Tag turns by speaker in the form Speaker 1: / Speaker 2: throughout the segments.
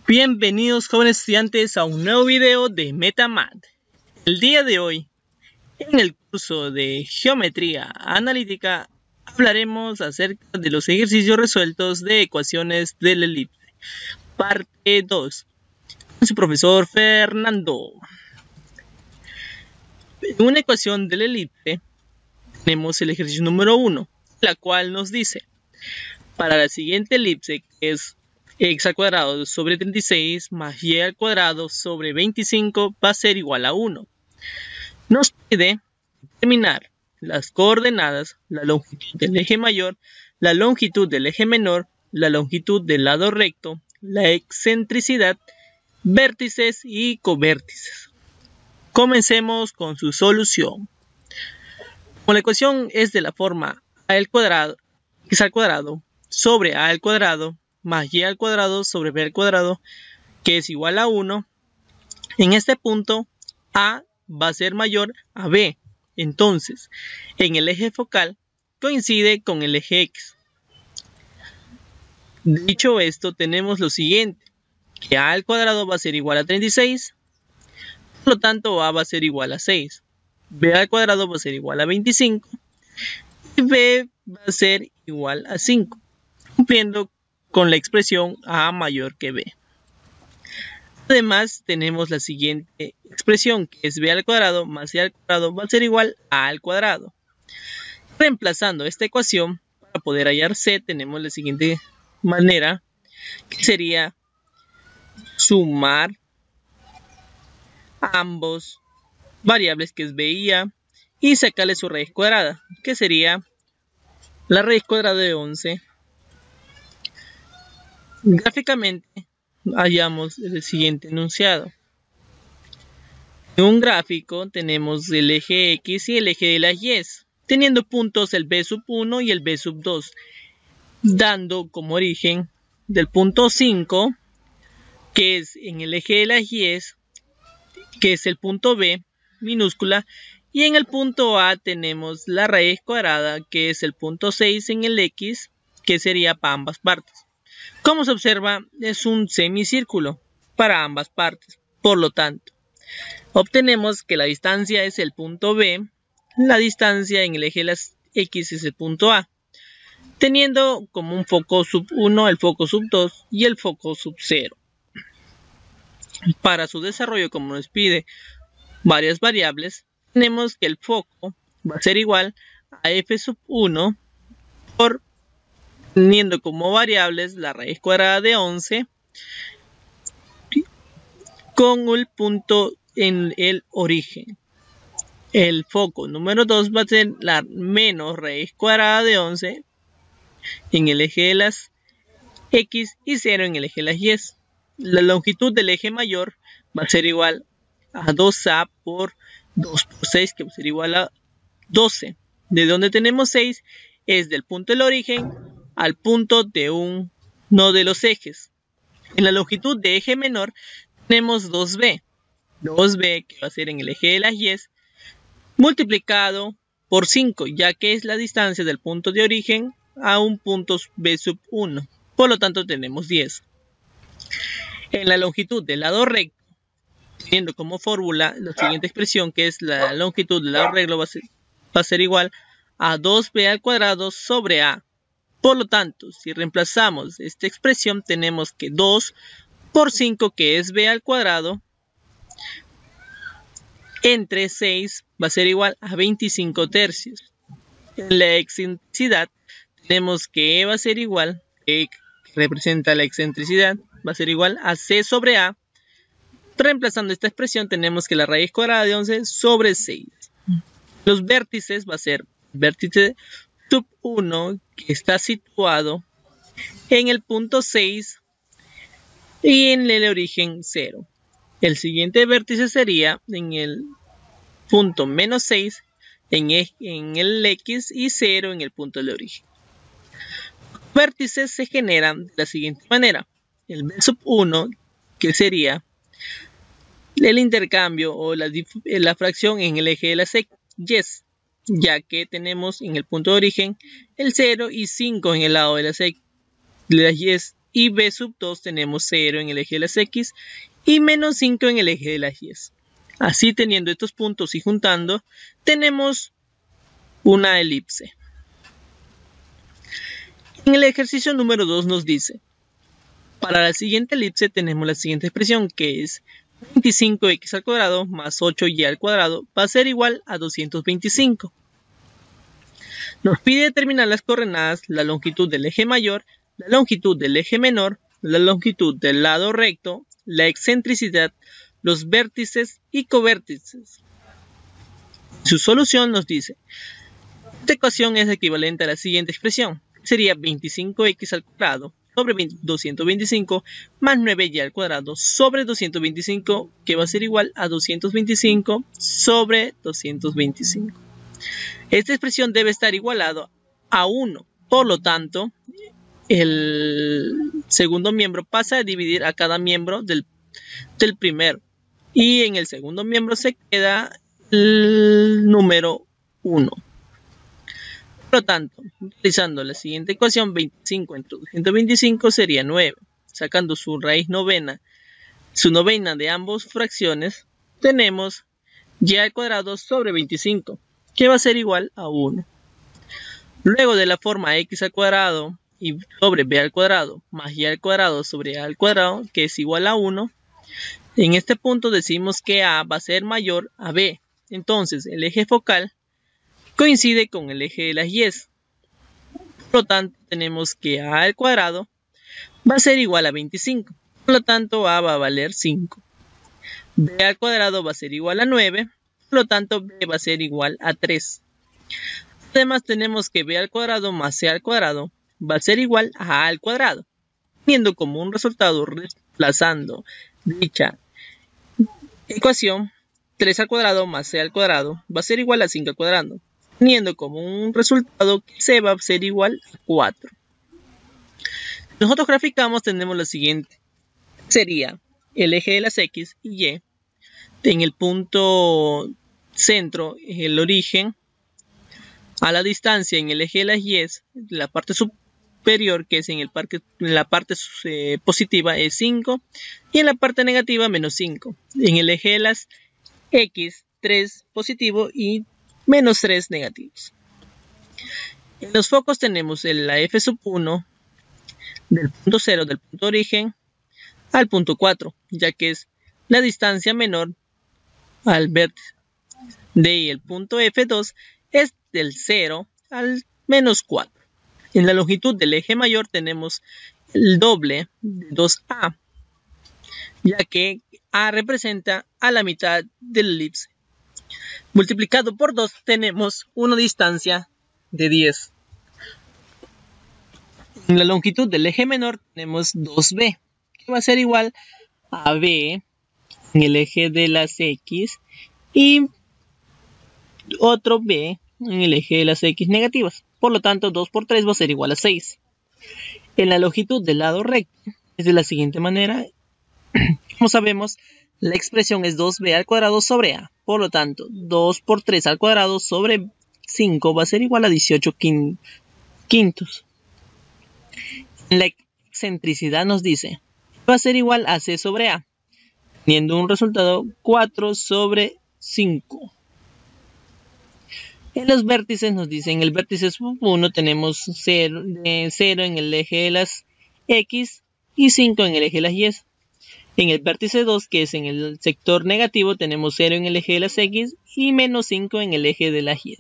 Speaker 1: Bienvenidos jóvenes estudiantes a un nuevo video de MetaMath. El día de hoy, en el curso de Geometría Analítica, hablaremos acerca de los ejercicios resueltos de ecuaciones de la elipse, parte 2, con su profesor Fernando. En una ecuación de la elipse, tenemos el ejercicio número 1, la cual nos dice, para la siguiente elipse, que es x al cuadrado sobre 36 más y al cuadrado sobre 25 va a ser igual a 1. Nos pide determinar las coordenadas, la longitud del eje mayor, la longitud del eje menor, la longitud del lado recto, la excentricidad, vértices y covértices. Comencemos con su solución. Como la ecuación es de la forma a al cuadrado, x al cuadrado sobre a al cuadrado más y al cuadrado sobre b al cuadrado, que es igual a 1, en este punto a va a ser mayor a b. Entonces, en el eje focal coincide con el eje x. Dicho esto, tenemos lo siguiente, que a al cuadrado va a ser igual a 36, por lo tanto a va a ser igual a 6, b al cuadrado va a ser igual a 25 y b va a ser igual a 5, cumpliendo con la expresión a mayor que b. Además, tenemos la siguiente expresión, que es b al cuadrado más c al cuadrado va a ser igual a al cuadrado. Reemplazando esta ecuación, para poder hallar c, tenemos la siguiente manera, que sería sumar ambos variables, que es b y a, y sacarle su raíz cuadrada, que sería la raíz cuadrada de 11. Gráficamente hallamos el siguiente enunciado. En un gráfico tenemos el eje X y el eje de las Y, teniendo puntos el B sub 1 y el B sub 2, dando como origen del punto 5, que es en el eje de las Y, que es el punto B minúscula, y en el punto A tenemos la raíz cuadrada, que es el punto 6 en el X, que sería para ambas partes. Como se observa, es un semicírculo para ambas partes. Por lo tanto, obtenemos que la distancia es el punto B, la distancia en el eje de las X es el punto A, teniendo como un foco sub 1 el foco sub 2 y el foco sub 0. Para su desarrollo, como nos pide varias variables, tenemos que el foco va a ser igual a f sub 1 por teniendo como variables la raíz cuadrada de 11 con el punto en el origen. El foco número 2 va a ser la menos raíz cuadrada de 11 en el eje de las X y 0 en el eje de las Y. La longitud del eje mayor va a ser igual a 2a por 2 por 6, que va a ser igual a 12. De donde tenemos 6 es del punto del origen al punto de uno de los ejes. En la longitud de eje menor tenemos 2b. 2b que va a ser en el eje de las Y multiplicado por 5, ya que es la distancia del punto de origen a un punto b sub 1. Por lo tanto tenemos 10. En la longitud del lado recto, teniendo como fórmula la siguiente expresión, que es la longitud del lado recto va a ser igual a 2b al cuadrado sobre a. Por lo tanto, si reemplazamos esta expresión, tenemos que 2 por 5, que es b al cuadrado, entre 6 va a ser igual a 25 tercios. En la excentricidad, tenemos que e va a ser igual, que representa la excentricidad, va a ser igual a c sobre a. Reemplazando esta expresión, tenemos que la raíz cuadrada de 11 sobre 6. Los vértices va a ser vértice sub 1, que está situado en el punto 6 y en el origen 0. El siguiente vértice sería en el punto menos 6 en el X y 0 en el punto de origen. Los vértices se generan de la siguiente manera. El B sub 1, que sería el intercambio o la fracción en el eje de las Y, ya que tenemos en el punto de origen el 0 y 5 en el lado de las Y y b sub 2 tenemos 0 en el eje de las x y menos 5 en el eje de las y. Así, teniendo estos puntos y juntando, tenemos una elipse. En el ejercicio número 2 nos dice, para la siguiente elipse tenemos la siguiente expresión, que es 25x al cuadrado más 8y al cuadrado va a ser igual a 225. Nos pide determinar las coordenadas, la longitud del eje mayor, la longitud del eje menor, la longitud del lado recto, la excentricidad, los vértices y covértices. Su solución nos dice, esta ecuación es equivalente a la siguiente expresión, sería 25x al cuadrado sobre 225 más 9y al cuadrado sobre 225, que va a ser igual a 225 sobre 225. Esta expresión debe estar igualado a 1, por lo tanto, el segundo miembro pasa a dividir a cada miembro del primero, y en el segundo miembro se queda el número 1. Por lo tanto, utilizando la siguiente ecuación, 25 entre 225 sería 9. Sacando su raíz novena, su novena de ambas fracciones, tenemos y al cuadrado sobre 25, que va a ser igual a 1. Luego de la forma x al cuadrado y sobre b al cuadrado más y al cuadrado sobre a al cuadrado, que es igual a 1, en este punto decimos que a va a ser mayor a b. Entonces, el eje focal coincide con el eje de las y. Por lo tanto, tenemos que a al cuadrado va a ser igual a 25. Por lo tanto, a va a valer 5. B al cuadrado va a ser igual a 9. Por lo tanto, b va a ser igual a 3. Además, tenemos que b al cuadrado más c al cuadrado va a ser igual a a al cuadrado. Teniendo como un resultado, reemplazando dicha ecuación, 3 al cuadrado más c al cuadrado va a ser igual a 5 al cuadrado. Teniendo como un resultado que c va a ser igual a 4. Si nosotros graficamos, tenemos lo siguiente. Sería el eje de las x y y. En el punto centro, el origen. A la distancia en el eje de las y, la parte superior, que es en la parte positiva, es 5. Y en la parte negativa, menos 5. En el eje de las x, 3 positivo y menos 3 negativos. En los focos tenemos la f1 del punto 0 del punto origen al punto 4, ya que es la distancia menor al vértice. De ahí el punto f2 es del 0 al menos 4. En la longitud del eje mayor tenemos el doble de 2a, ya que a representa a la mitad del elipse. Multiplicado por 2 tenemos una distancia de 10. En la longitud del eje menor tenemos 2b, que va a ser igual a b en el eje de las x y otro b en el eje de las x negativas. Por lo tanto, 2 por 3 va a ser igual a 6. En la longitud del lado recto es de la siguiente manera. Como sabemos, la expresión es 2b al cuadrado sobre a. Por lo tanto, 2 por 3 al cuadrado sobre 5 va a ser igual a 18 quintos. En la excentricidad nos dice, va a ser igual a c sobre a, teniendo un resultado 4 sobre 5. En los vértices nos dicen, en el vértice 1 tenemos 0 en el eje de las x y 5 en el eje de las y. En el vértice 2, que es en el sector negativo, tenemos 0 en el eje de las x y menos 5 en el eje de las y.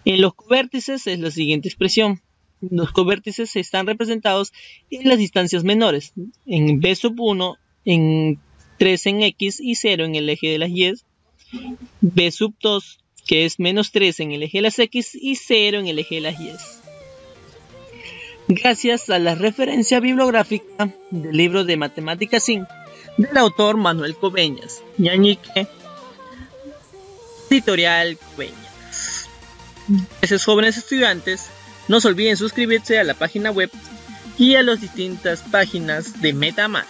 Speaker 1: En los covértices es la siguiente expresión. Los covértices están representados en las distancias menores. En b1, en 3 en x y 0 en el eje de las y. b2, que es menos 3 en el eje de las x y 0 en el eje de las y. Gracias a la referencia bibliográfica del libro de Matemáticas 5 del autor Manuel Coveñas, Ñañique, editorial Coveñas. Gracias, jóvenes estudiantes, no se olviden suscribirse a la página web y a las distintas páginas de MetaMath.